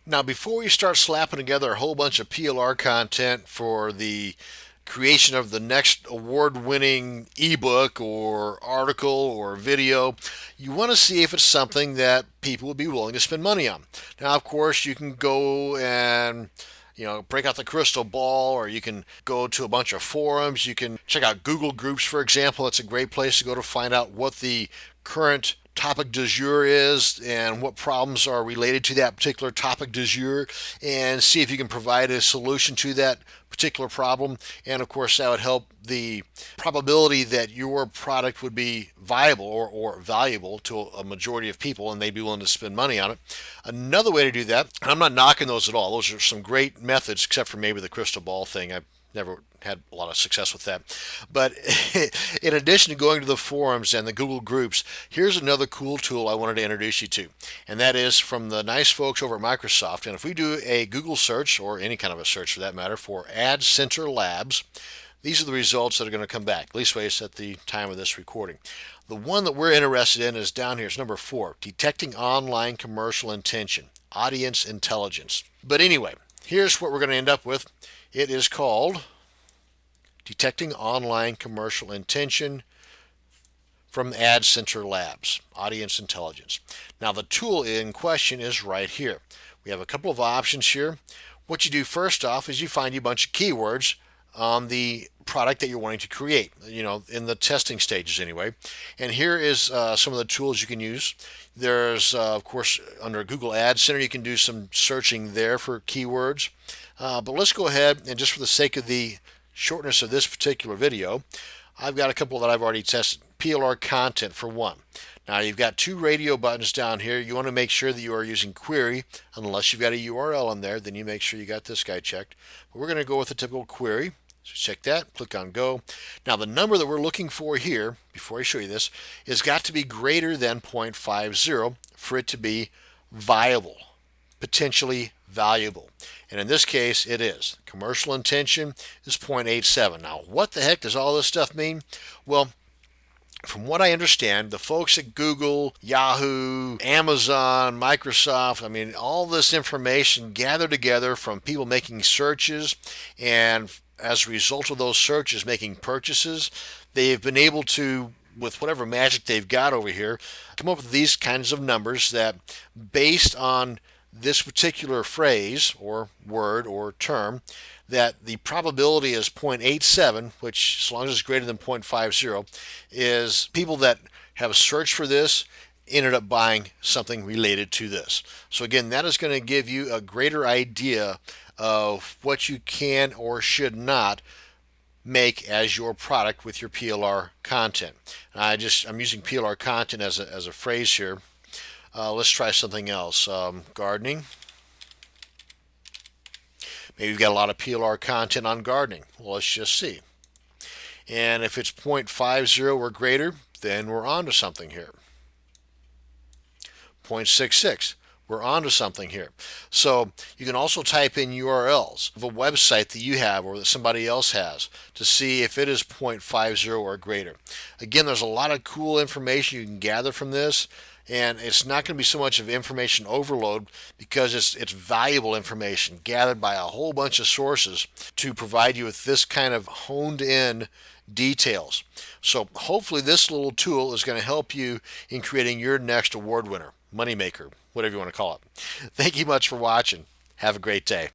Now, before we start slapping together a whole bunch of PLR content for the creation of the next award winning ebook or article or video, you want to see if it's something that people would be willing to spend money on. Now, of course, you can go and break out the crystal ball, or you can go to a bunch of forums. You can check out Google Groups, for example. It's a great place to go to find out what the current topic du jour is and what problems are related to that particular topic du jour, and see if you can provide a solution to that particular problem. And of course, that would help the probability that your product would be viable or valuable to a majority of people and they'd be willing to spend money on it. Another way to do that, and I'm not knocking those at all, those are some great methods, except for maybe the crystal ball thing. I've never had a lot of success with that. But in addition to going to the forums and the Google groups, here's another cool tool I wanted to introduce you to, and that is from the nice folks over at Microsoft. And if we do a Google search, or any kind of a search for that matter, for adCenter Labs, these are the results that are going to come back, leastways at the time of this recording. The one that we're interested in is down here. It's number 4, detecting online commercial intention, audience intelligence. But anyway, here's what we're going to end up with. It is called Detecting Online Commercial Intention from adCenter Labs, Audience Intelligence. Now, the tool in question is right here. We have a couple of options here. What you do first off is you find a bunch of keywords on the product that you're wanting to create, in the testing stages anyway. And here is some of the tools you can use. There's, of course, under Google Ad Center, you can do some searching there for keywords. But let's go ahead and, just for the sake of the shortness of this particular video, I've got a couple that I've already tested. PLR content for one. Now, you've got 2 radio buttons down here. You want to make sure that you are using query. Unless you've got a URL in there, then you make sure you got this guy checked. But we're going to go with the typical query. So check that, click on go. Now, the number that we're looking for here, before I show you this, is got to be greater than 0.50 for it to be viable, potentially valuable. And in this case, it is. Commercial intention is 0.87. Now, what the heck does all this stuff mean? Well, from what I understand, the folks at Google, Yahoo, Amazon, Microsoft, all this information gathered together from people making searches, and as a result of those searches making purchases, they've been able to, with whatever magic they've got over here, come up with these kinds of numbers that, based on this particular phrase or word or term, that the probability is 0.87, which, as long as it's greater than 0.50, is people that have searched for this ended up buying something related to this. So again, that is going to give you a greater idea of what you can or should not make as your product with your PLR content. I'm using PLR content as a phrase here. Let's try something else. Gardening. Maybe you've got a lot of PLR content on gardening. Well, let's just see. And if it's 0.50 or greater, then we're on to something here. 0.66. We're on to something here. So you can also type in URLs of a website that you have or that somebody else has to see if it is 0.50 or greater. Again, there's a lot of cool information you can gather from this. And it's not going to be so much of information overload, because it's valuable information gathered by a whole bunch of sources to provide you with this kind of honed in details. So hopefully this little tool is going to help you in creating your next award winner, moneymaker, whatever you want to call it. Thank you much for watching. Have a great day.